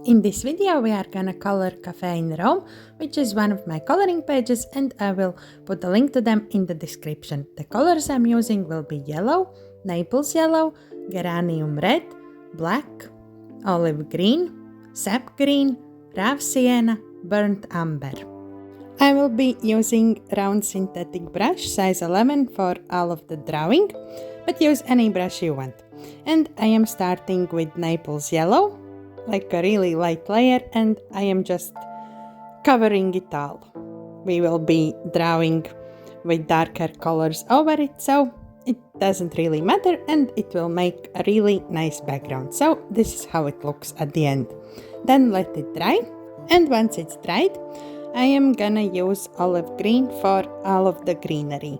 In this video we are gonna color Cafe in Rome, which is one of my coloring pages, and I will put a link to them in the description. The colors I'm using will be yellow, Naples yellow, geranium red, black, olive green, sap green, raw sienna, burnt amber. I will be using round synthetic brush size 11 for all of the drawing, but use any brush you want. And I am starting with Naples yellow, like a really light layer, and I am just covering it all. We will be drawing with darker colors over it, so it doesn't really matter, and it will make a really nice background. So this is how it looks at the end. Then let it dry, and once it's dried, I am gonna use olive green for all of the greenery.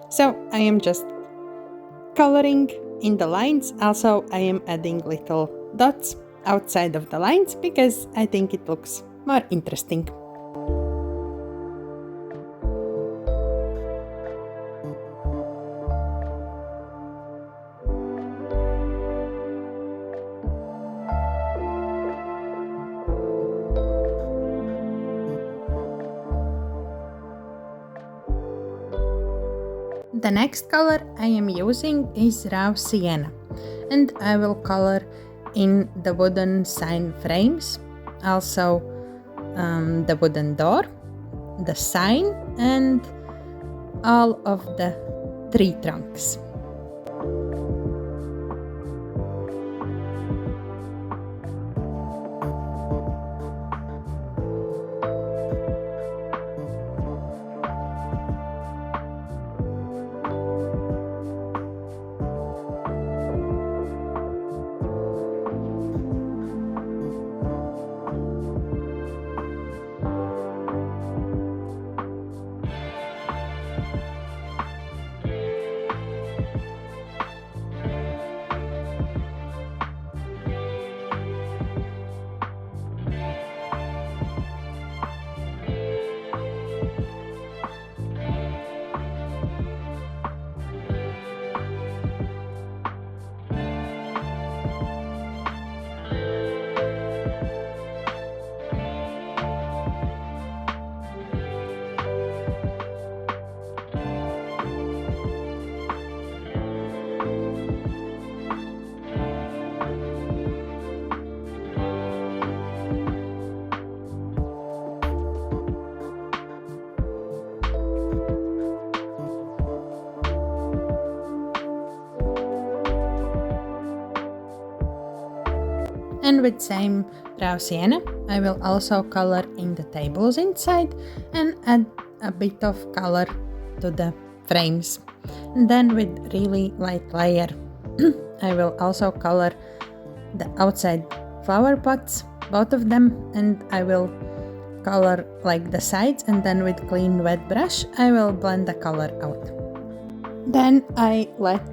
So I am just coloring in the lines. Also, I am adding little dots outside of the lines because I think it looks more interesting. The next color I am using is raw sienna, and I will color in the wooden sign frames, also the wooden door, the sign, and all of the tree trunks. And with same raw sienna, I will also color in the tables inside and add a bit of color to the frames. And then with really light layer, I will also color the outside flower pots, both of them, and I will color like the sides, and then with clean wet brush, I will blend the color out. Then I let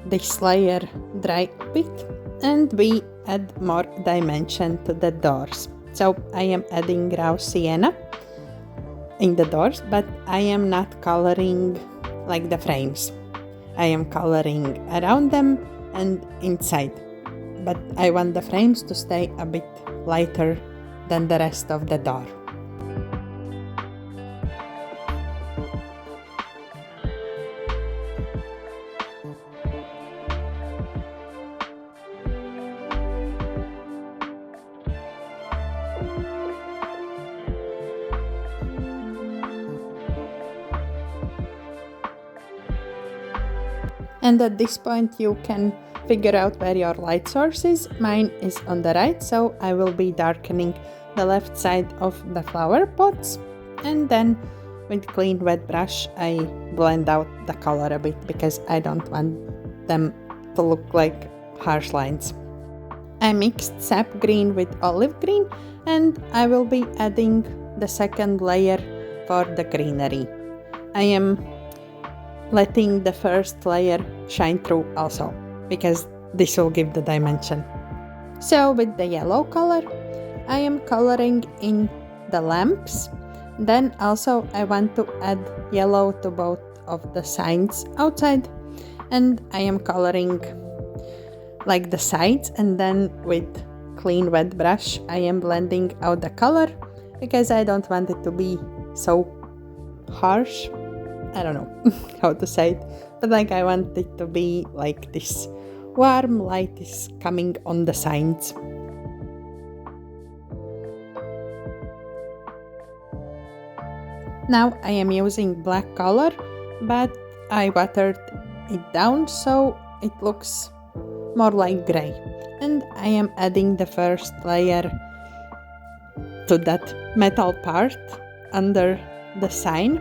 this layer dry a bit, and we add more dimension to the doors. So I am adding raw sienna in the doors, but I am not coloring like the frames. I am coloring around them and inside, but I want the frames to stay a bit lighter than the rest of the door. And at this point you can figure out where your light source is. Mine is on the right, so I will be darkening the left side of the flower pots, and then with clean wet brush I blend out the color a bit because I don't want them to look like harsh lines. I mixed sap green with olive green, and I will be adding the second layer for the greenery. I am letting the first layer shine through also, because this will give the dimension. So with the yellow color, I am coloring in the lamps. Then also I want to add yellow to both of the signs outside, and I am coloring like the sides, and then with clean wet brush I am blending out the color, because I don't want it to be so harsh. I don't know how to say it, but like I want it to be like this warm light is coming on the sides. Now I am using black color, but I watered it down so it looks more like gray. And I am adding the first layer to that metal part under the sign,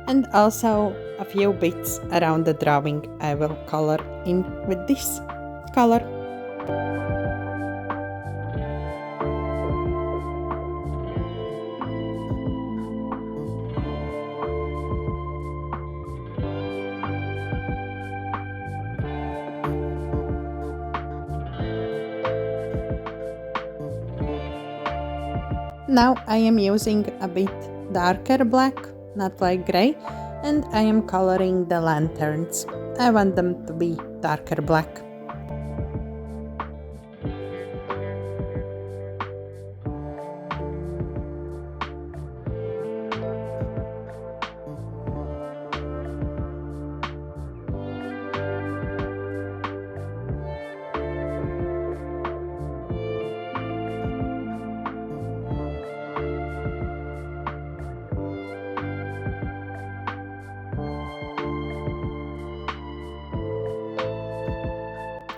and also a few bits around the drawing I will color in with this color. Now I am using a bit darker black, not like gray, and I am coloring the lanterns. I want them to be darker black.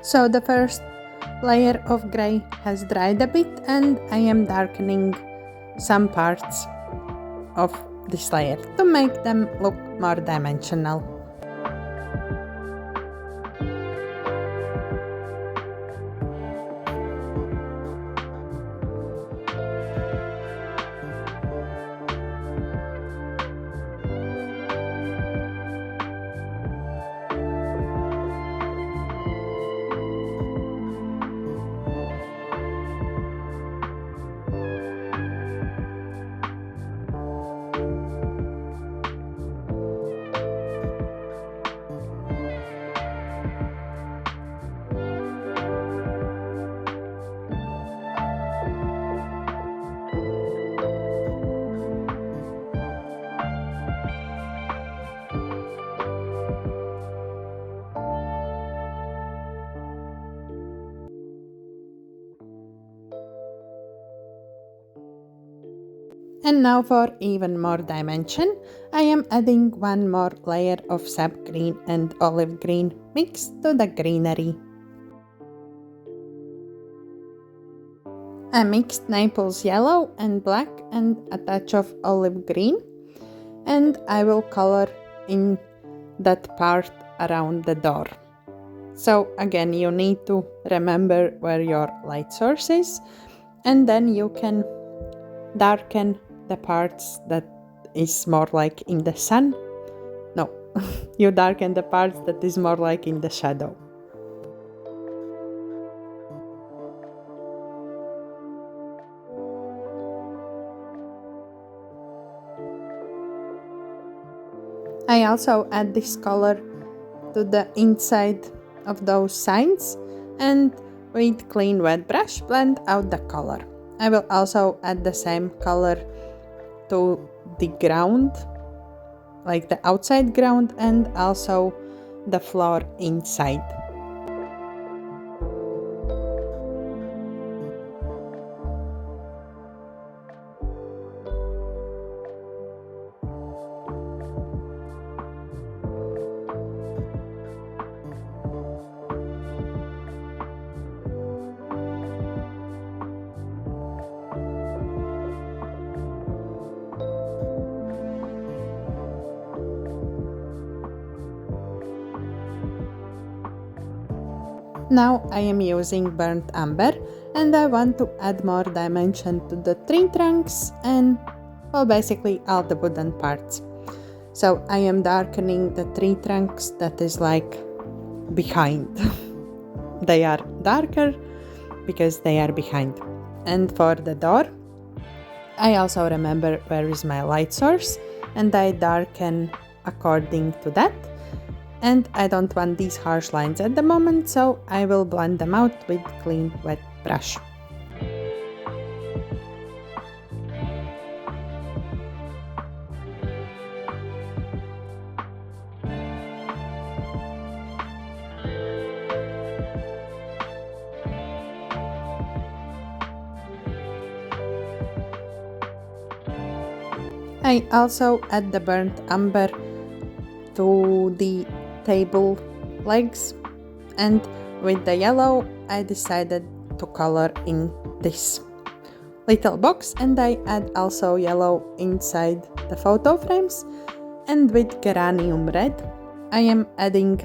So the first layer of gray has dried a bit, and I am darkening some parts of this layer to make them look more dimensional. And now for even more dimension, I am adding one more layer of sap green and olive green mixed to the greenery. I mixed Naples yellow and black and a touch of olive green, and I will color in that part around the door. So again, you need to remember where your light source is, and then you can darken the parts that is more like in the sun. No, you darken the parts that is more like in the shadow. I also add this color to the inside of those signs, and with clean wet brush blend out the color. I will also add the same color to the ground, like the outside ground, and also the floor inside. Now I am using burnt umber, and I want to add more dimension to the tree trunks and, well, basically all the wooden parts. So I am darkening the tree trunks that is like behind. They are darker because they are behind. And for the door, I also remember where is my light source, and I darken according to that. And I don't want these harsh lines at the moment, so I will blend them out with clean wet brush. I also add the burnt umber to the table legs, and with the yellow I decided to color in this little box, and I add also yellow inside the photo frames, and with geranium red I am adding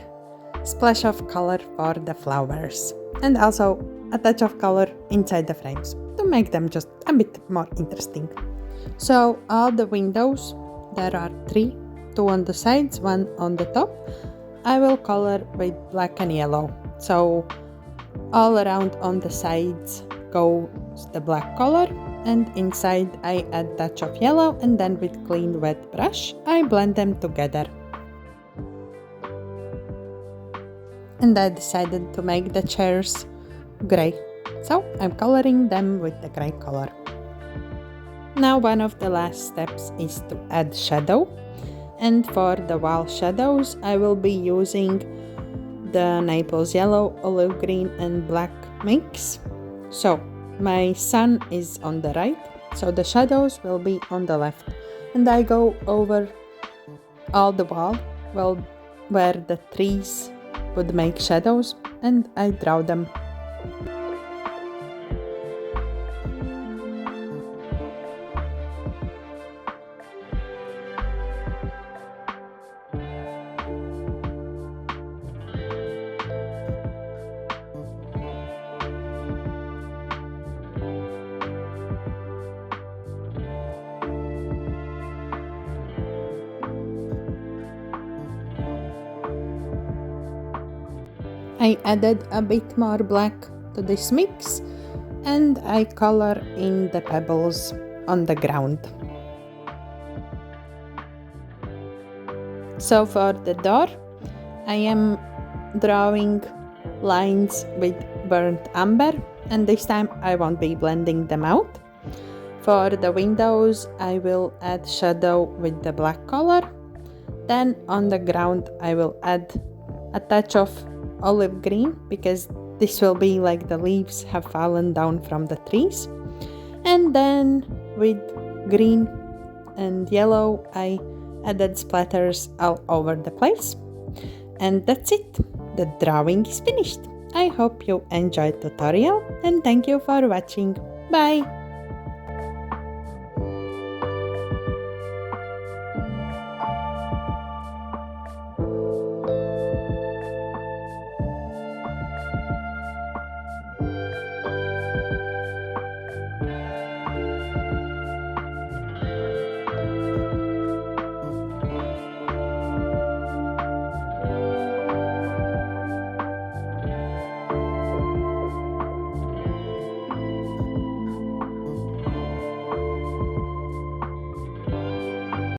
splash of color for the flowers and also a touch of color inside the frames to make them just a bit more interesting. So all the windows, there are 3, 2 on the sides, 1 on the top, I will color with black and yellow. So all around on the sides goes the black color, and inside I add touch of yellow, and then with clean wet brush I blend them together. And I decided to make the chairs gray, so I'm coloring them with the gray color. Now one of the last steps is to add shadow, and for the wall shadows I will be using the Naples yellow, olive green and black mix. So my sun is on the right, so the shadows will be on the left, and I go over all the wall, well, where the trees would make shadows, and I draw them. I added a bit more black to this mix, and I color in the pebbles on the ground. So for the door, I am drawing lines with burnt umber, and this time I won't be blending them out. For the windows, I will add shadow with the black color. Then on the ground, I will add a touch of olive green, because this will be like the leaves have fallen down from the trees. And then with green and yellow I added splatters all over the place. And that's it. The drawing is finished. I hope you enjoyed the tutorial, and thank you for watching. Bye!